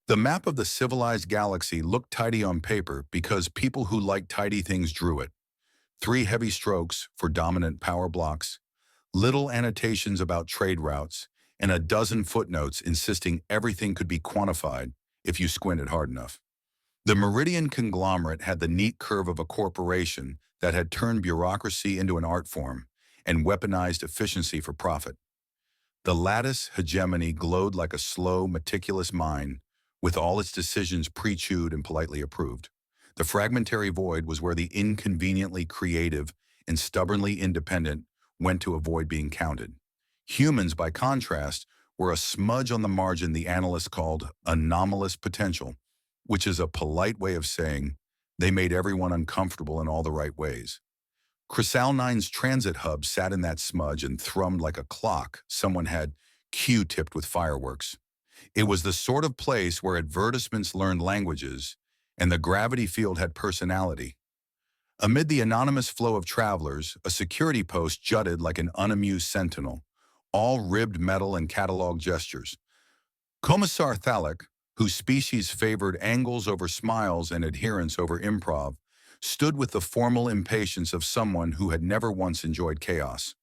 The map of the civilized galaxy looked tidy on paper because people who liked tidy things drew it. Three heavy strokes for dominant power blocks, little annotations about trade routes, and a dozen footnotes insisting everything could be quantified if you squinted hard enough. The Meridian Conglomerate had the neat curve of a corporation that had turned bureaucracy into an art form and weaponized efficiency for profit. The Lattice Hegemony glowed like a slow, meticulous mine, with all its decisions pre-chewed and politely approved. The fragmentary void was where the inconveniently creative and stubbornly independent went to avoid being counted. Humans, by contrast, were a smudge on the margin the analysts called anomalous potential, which is a polite way of saying they made everyone uncomfortable in all the right ways. Chrysal Nine's transit hub sat in that smudge and thrummed like a clock someone had Q-tipped with fireworks. It was the sort of place where advertisements learned languages and the gravity field had personality. Amid the anonymous flow of travelers, a security post jutted like an unamused sentinel, all ribbed metal and catalog gestures. Komissar Thaleq, whose species favored angles over smiles and adherence over improv, stood with the formal impatience of someone who had never once enjoyed chaos.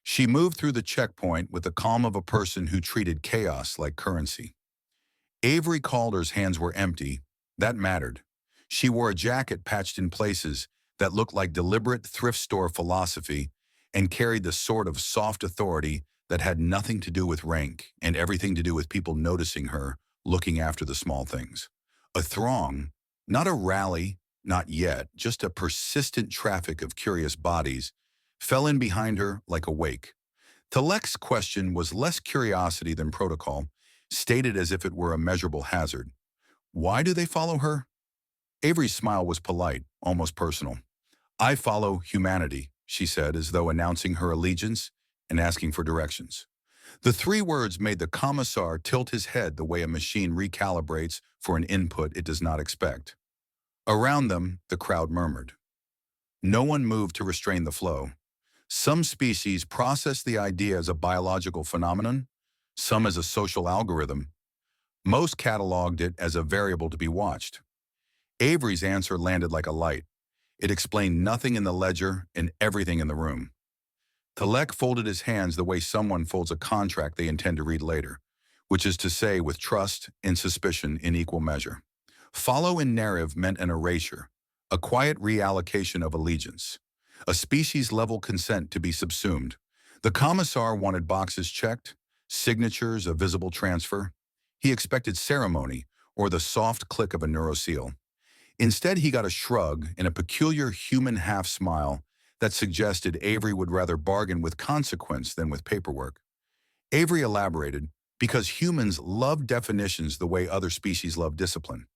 She moved through the checkpoint with the calm of a person who treated chaos like currency. Avery Calder's hands were empty. That mattered. She wore a jacket patched in places that looked like deliberate thrift store philosophy and carried the sort of soft authority that had nothing to do with rank and everything to do with people noticing her, looking after the small things. A throng, not a rally, not yet, just a persistent traffic of curious bodies, fell in behind her like a wake. Thaleq's question was less curiosity than protocol, stated as if it were a measurable hazard. Why do they follow her? Avery's smile was polite, almost personal. I follow humanity, she said, as though announcing her allegiance and asking for directions. The three words made the commissar tilt his head the way a machine recalibrates for an input it does not expect. Around them, the crowd murmured. No one moved to restrain the flow. Some species process the idea as a biological phenomenon, some as a social algorithm. Most cataloged it as a variable to be watched. Avery's answer landed like a light. It explained nothing in the ledger and everything in the room. Thaleq folded his hands the way someone folds a contract they intend to read later, which is to say with trust and suspicion in equal measure. Follow in narrative meant an erasure, a quiet reallocation of allegiance, a species-level consent to be subsumed. The commissar wanted boxes checked, signatures, a visible transfer. He expected ceremony or the soft click of a neuroseal. Instead, he got a shrug and a peculiar human half-smile that suggested Avery would rather bargain with consequence than with paperwork. Avery elaborated, because humans love definitions the way other species love discipline.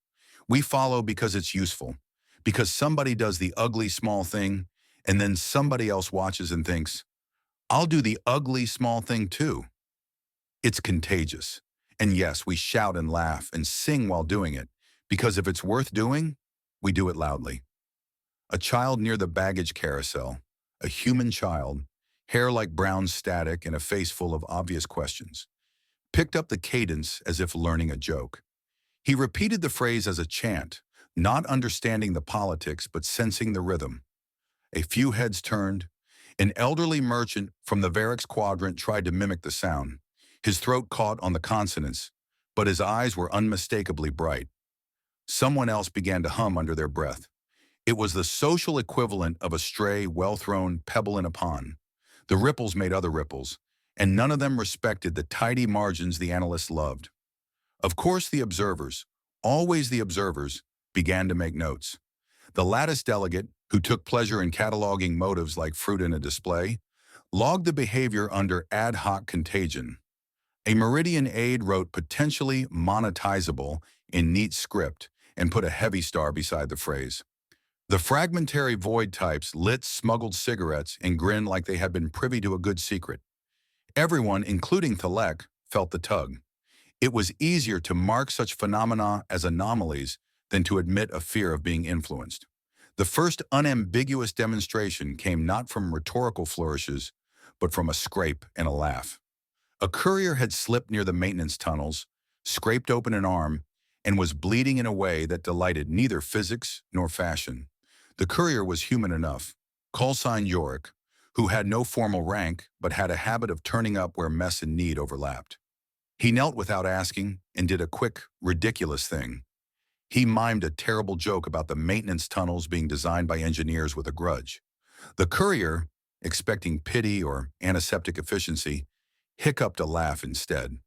We follow because it's useful, because somebody does the ugly small thing, and then somebody else watches and thinks, I'll do the ugly small thing too. It's contagious. And yes, we shout and laugh and sing while doing it, because if it's worth doing, we do it loudly. A child near the baggage carousel, a human child, hair like brown static and a face full of obvious questions, picked up the cadence as if learning a joke. He repeated the phrase as a chant, not understanding the politics but sensing the rhythm. A few heads turned. An elderly merchant from the Varix quadrant tried to mimic the sound. His throat caught on the consonants, but his eyes were unmistakably bright. Someone else began to hum under their breath. It was the social equivalent of a stray, well-thrown pebble in a pond. The ripples made other ripples, and none of them respected the tidy margins the analysts loved. Of course, the observers, always the observers, began to make notes. The Lattice delegate, who took pleasure in cataloging motives like fruit in a display, logged the behavior under ad hoc contagion. A Meridian aide wrote potentially monetizable in neat script and put a heavy star beside the phrase. The fragmentary void types lit smuggled cigarettes and grinned like they had been privy to a good secret. Everyone, including Thaleq, felt the tug. It was easier to mark such phenomena as anomalies than to admit a fear of being influenced. The first unambiguous demonstration came not from rhetorical flourishes, but from a scrape and a laugh. A courier had slipped near the maintenance tunnels, scraped open an arm, and was bleeding in a way that delighted neither physics nor fashion. The courier was human enough, call sign Yorick, who had no formal rank but had a habit of turning up where mess and need overlapped. He knelt without asking and did a quick, ridiculous thing. He mimed a terrible joke about the maintenance tunnels being designed by engineers with a grudge. The courier, expecting pity or antiseptic efficiency, hiccuped a laugh instead.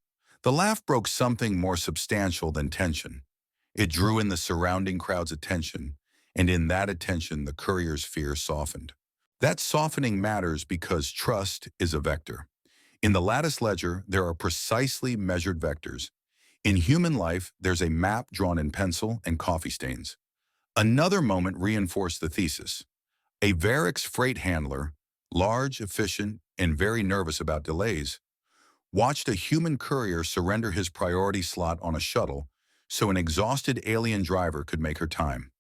The laugh broke something more substantial than tension. It drew in the surrounding crowd's attention, and in that attention the courier's fear softened. That softening matters because trust is a vector. In the Lattice ledger, there are precisely measured vectors. In human life, there's a map drawn in pencil and coffee stains. Another moment reinforced the thesis. A Varix freight handler, large, efficient, and very nervous about delays, watched a human courier surrender his priority slot on a shuttle so an exhausted alien driver could make her time.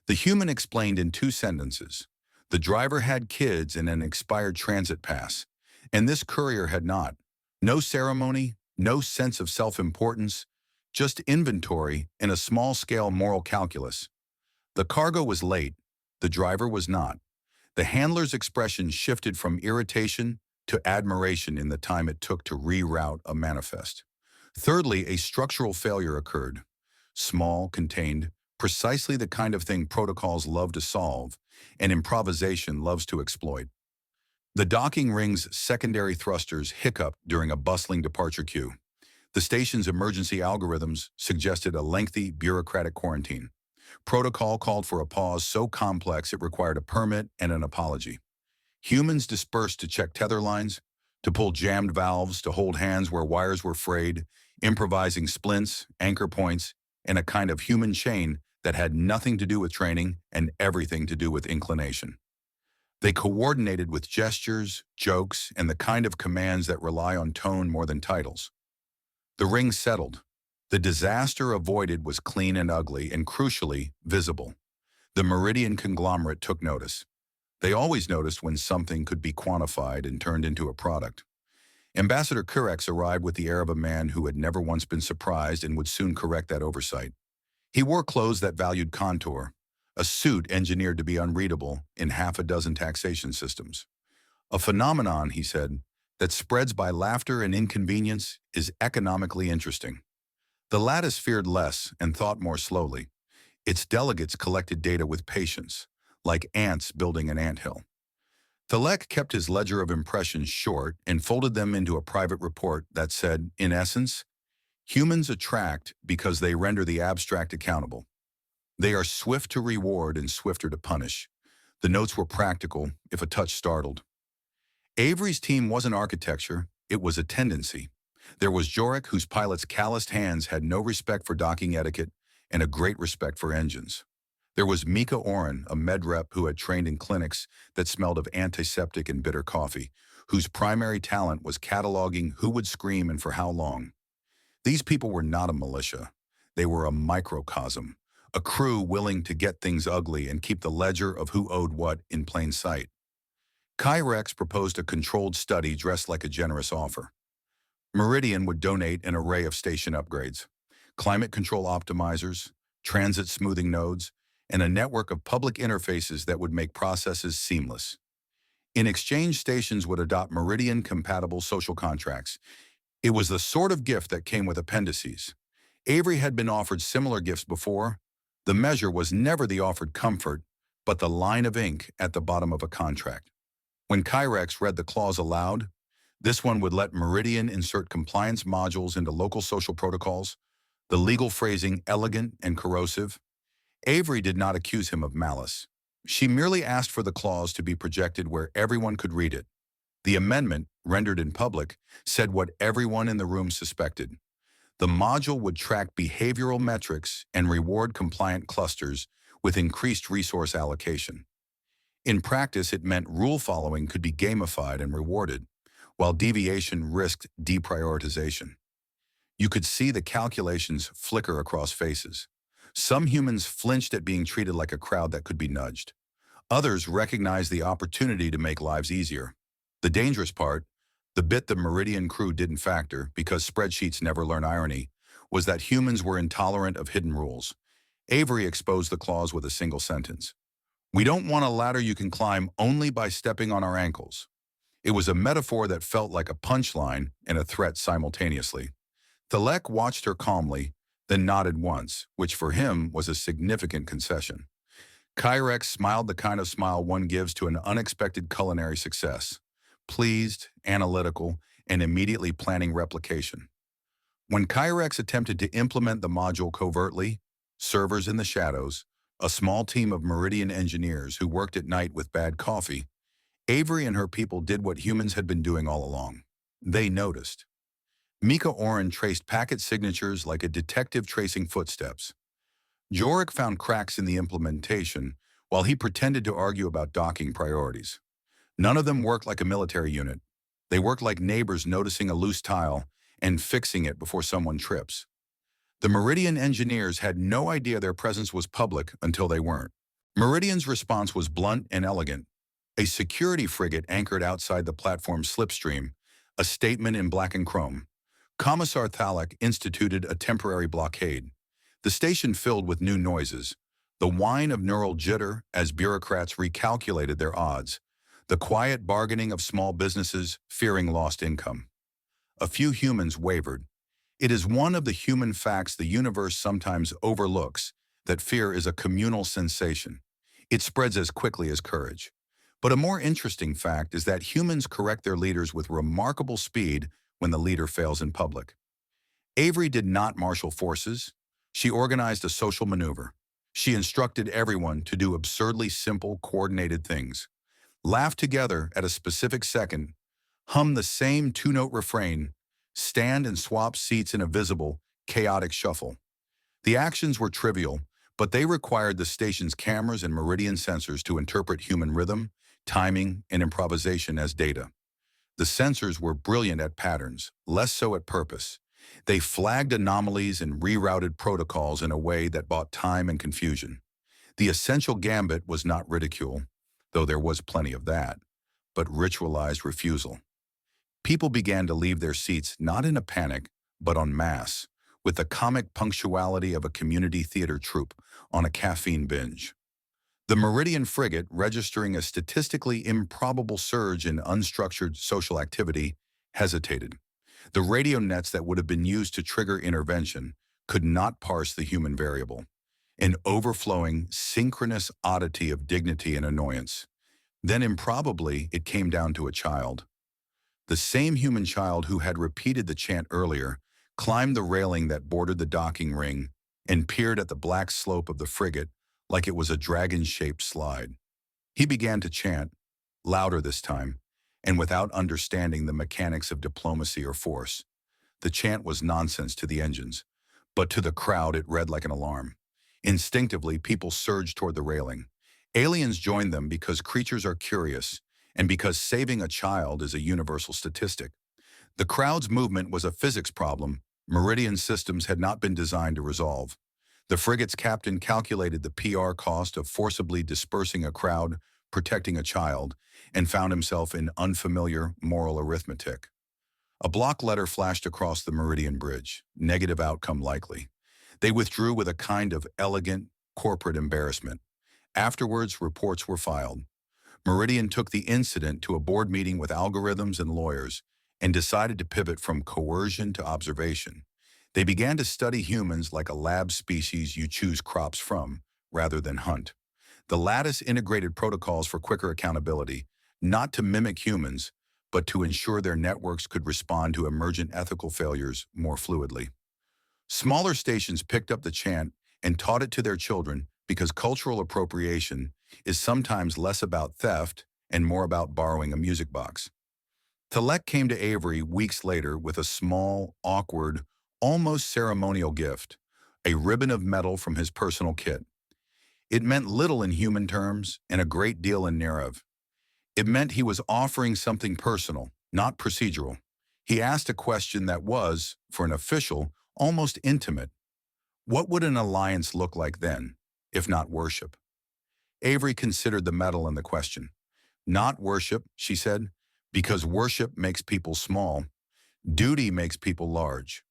The human explained in 2 sentences. The driver had kids and an expired transit pass, and this courier had not. No ceremony, no sense of self-importance, just inventory and a small-scale moral calculus. The cargo was late, the driver was not. The handler's expression shifted from irritation to admiration in the time it took to reroute a manifest. Thirdly, a structural failure occurred. Small, contained, precisely the kind of thing protocols love to solve and improvisation loves to exploit. The docking ring's secondary thrusters hiccuped during a bustling departure queue. The station's emergency algorithms suggested a lengthy bureaucratic quarantine. Protocol called for a pause so complex it required a permit and an apology. Humans dispersed to check tether lines, to pull jammed valves, to hold hands where wires were frayed, improvising splints, anchor points, and a kind of human chain that had nothing to do with training and everything to do with inclination. They coordinated with gestures, jokes, and the kind of commands that rely on tone more than titles. The ring settled. The disaster avoided was clean and ugly and, crucially, visible. The Meridian Conglomerate took notice. They always noticed when something could be quantified and turned into a product. Ambassador Kurex arrived with the air of a man who had never once been surprised and would soon correct that oversight. He wore clothes that valued contour, a suit engineered to be unreadable in half a dozen taxation systems. A phenomenon, he said, that spreads by laughter and inconvenience is economically interesting. The Lattice feared less and thought more slowly. Its delegates collected data with patience, like ants building an anthill. Thaleq kept his ledger of impressions short and folded them into a private report that said, in essence, humans attract because they render the abstract accountable. They are swift to reward and swifter to punish. The notes were practical, if a touch startled. Avery's team wasn't architecture, it was a tendency. There was Jorik, whose pilot's calloused hands had no respect for docking etiquette and a great respect for engines. There was Mika Oren, a med rep who had trained in clinics that smelled of antiseptic and bitter coffee, whose primary talent was cataloging who would scream and for how long. These people were not a militia. They were a microcosm, a crew willing to get things ugly and keep the ledger of who owed what in plain sight. Kyrex proposed a controlled study dressed like a generous offer. Meridian would donate an array of station upgrades, climate control optimizers, transit smoothing nodes, and a network of public interfaces that would make processes seamless. In exchange, stations would adopt Meridian-compatible social contracts. It was the sort of gift that came with appendices. Avery had been offered similar gifts before. The measure was never the offered comfort, but the line of ink at the bottom of a contract. When Kyrex read the clause aloud, this one would let Meridian insert compliance modules into local social protocols, the legal phrasing elegant and corrosive. Avery did not accuse him of malice. She merely asked for the clause to be projected where everyone could read it. The amendment, rendered in public, said what everyone in the room suspected. The module would track behavioral metrics and reward compliant clusters with increased resource allocation. In practice, it meant rule following could be gamified and rewarded, while deviation risked deprioritization. You could see the calculations flicker across faces. Some humans flinched at being treated like a crowd that could be nudged. Others recognized the opportunity to make lives easier. The dangerous part, the bit the Meridian crew didn't factor because spreadsheets never learn irony, was that humans were intolerant of hidden rules. Avery exposed the clause with a single sentence. We don't want a ladder you can climb only by stepping on our ankles. It was a metaphor that felt like a punchline and a threat simultaneously. Thaleq watched her calmly, then nodded once, which for him was a significant concession. Kyrex smiled the kind of smile one gives to an unexpected culinary success. Pleased, analytical, and immediately planning replication. When Kyrex attempted to implement the module covertly, servers in the shadows, a small team of Meridian engineers who worked at night with bad coffee, Avery and her people did what humans had been doing all along. They noticed. Mika Oren traced packet signatures like a detective tracing footsteps. Jorik found cracks in the implementation while he pretended to argue about docking priorities. None of them worked like a military unit. They worked like neighbors noticing a loose tile and fixing it before someone trips. The Meridian engineers had no idea their presence was public until they weren't. Meridian's response was blunt and elegant. A security frigate anchored outside the platform's slipstream, a statement in black and chrome. Komissar Thaleq instituted a temporary blockade. The station filled with new noises, the whine of neural jitter as bureaucrats recalculated their odds, the quiet bargaining of small businesses fearing lost income. A few humans wavered. It is one of the human facts the universe sometimes overlooks that fear is a communal sensation. It spreads as quickly as courage. But a more interesting fact is that humans correct their leaders with remarkable speed when the leader fails in public. Avery did not marshal forces. She organized a social maneuver. She instructed everyone to do absurdly simple, coordinated things. Laugh together at a specific second, hum the same two-note refrain, stand and swap seats in a visible, chaotic shuffle. The actions were trivial, but they required the station's cameras and Meridian sensors to interpret human rhythm, timing, and improvisation as data. The sensors were brilliant at patterns, less so at purpose. They flagged anomalies and rerouted protocols in a way that bought time and confusion. The essential gambit was not ridicule, though there was plenty of that, but ritualized refusal. People began to leave their seats not in a panic, but en masse, with the comic punctuality of a community theater troupe on a caffeine binge. The Meridian frigate, registering a statistically improbable surge in unstructured social activity, hesitated. The radio nets that would have been used to trigger intervention could not parse the human variable, an overflowing, synchronous oddity of dignity and annoyance. Then improbably, it came down to a child. The same human child who had repeated the chant earlier climbed the railing that bordered the docking ring and peered at the black slope of the frigate like it was a dragon-shaped slide. He began to chant, louder this time, and without understanding the mechanics of diplomacy or force. The chant was nonsense to the engines, but to the crowd it read like an alarm. Instinctively, people surged toward the railing. Aliens joined them because creatures are curious, and because saving a child is a universal statistic. The crowd's movement was a physics problem Meridian systems had not been designed to resolve. The frigate's captain calculated the PR cost of forcibly dispersing a crowd, protecting a child, and found himself in unfamiliar moral arithmetic. A block letter flashed across the Meridian bridge, negative outcome likely. They withdrew with a kind of elegant, corporate embarrassment. Afterwards, reports were filed. Meridian took the incident to a board meeting with algorithms and lawyers and decided to pivot from coercion to observation. They began to study humans like a lab species you choose crops from, rather than hunt. The Lattice integrated protocols for quicker accountability, not to mimic humans, but to ensure their networks could respond to emergent ethical failures more fluidly. Smaller stations picked up the chant and taught it to their children because cultural appropriation is sometimes less about theft and more about borrowing a music box. Thaleq came to Avery weeks later with a small, awkward, almost ceremonial gift, a ribbon of metal from his personal kit. It meant little in human terms and a great deal in Nerev. It meant he was offering something personal, not procedural. He asked a question that was, for an official, almost intimate. What would an alliance look like then, if not worship? Avery considered the metal in the question. Not worship, she said, because worship makes people small. Duty makes people large.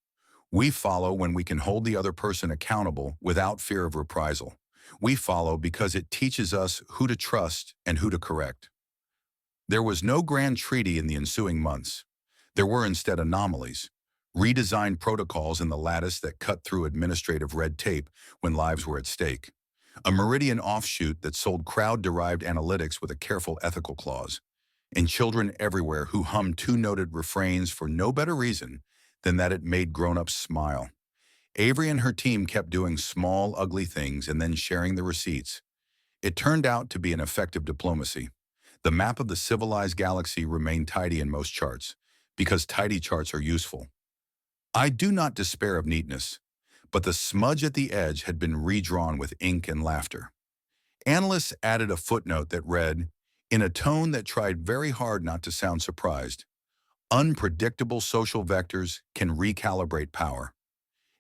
We follow when we can hold the other person accountable without fear of reprisal. We follow because it teaches us who to trust and who to correct. There was no grand treaty in the ensuing months. There were instead anomalies, redesigned protocols in the Lattice that cut through administrative red tape when lives were at stake, a Meridian offshoot that sold crowd-derived analytics with a careful ethical clause, and children everywhere who hummed two-noted refrains for no better reason than that it made grown-ups smile. Avery and her team kept doing small, ugly things and then sharing the receipts. It turned out to be an effective diplomacy. The map of the civilized galaxy remained tidy in most charts, because tidy charts are useful. I do not despair of neatness, but the smudge at the edge had been redrawn with ink and laughter. Analysts added a footnote that read, in a tone that tried very hard not to sound surprised, unpredictable social vectors can recalibrate power.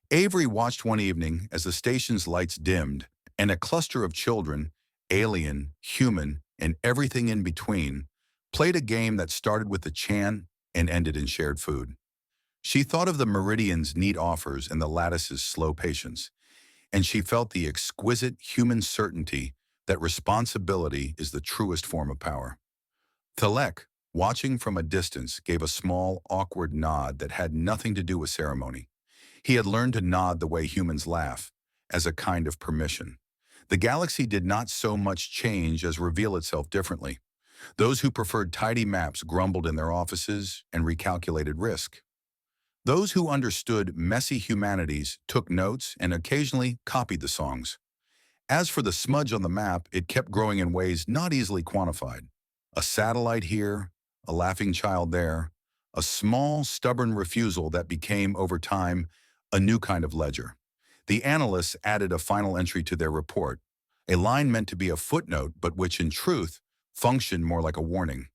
Avery watched one evening as the station's lights dimmed and a cluster of children, alien, human, and everything in between, played a game that started with the chant and ended in shared food. She thought of the Meridian's neat offers and the Lattice's slow patience, and she felt the exquisite human certainty that responsibility is the truest form of power. Thaleq, watching from a distance, gave a small, awkward nod that had nothing to do with ceremony. He had learned to nod the way humans laugh, as a kind of permission. The galaxy did not so much change as reveal itself differently. Those who preferred tidy maps grumbled in their offices and recalculated risk. Those who understood messy humanities took notes and occasionally copied the songs. As for the smudge on the map, it kept growing in ways not easily quantified. A satellite here, a laughing child there, a small, stubborn refusal that became, over time, a new kind of ledger. The analysts added a final entry to their report, a line meant to be a footnote but which, in truth, functioned more like a warning.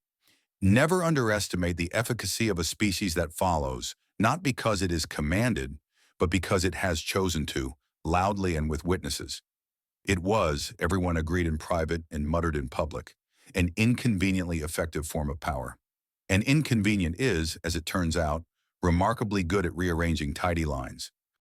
Never underestimate the efficacy of a species that follows, not because it is commanded, but because it has chosen to, loudly and with witnesses. It was, everyone agreed in private and muttered in public, an inconveniently effective form of power. And inconvenient is, as it turns out, remarkably good at rearranging tidy lines.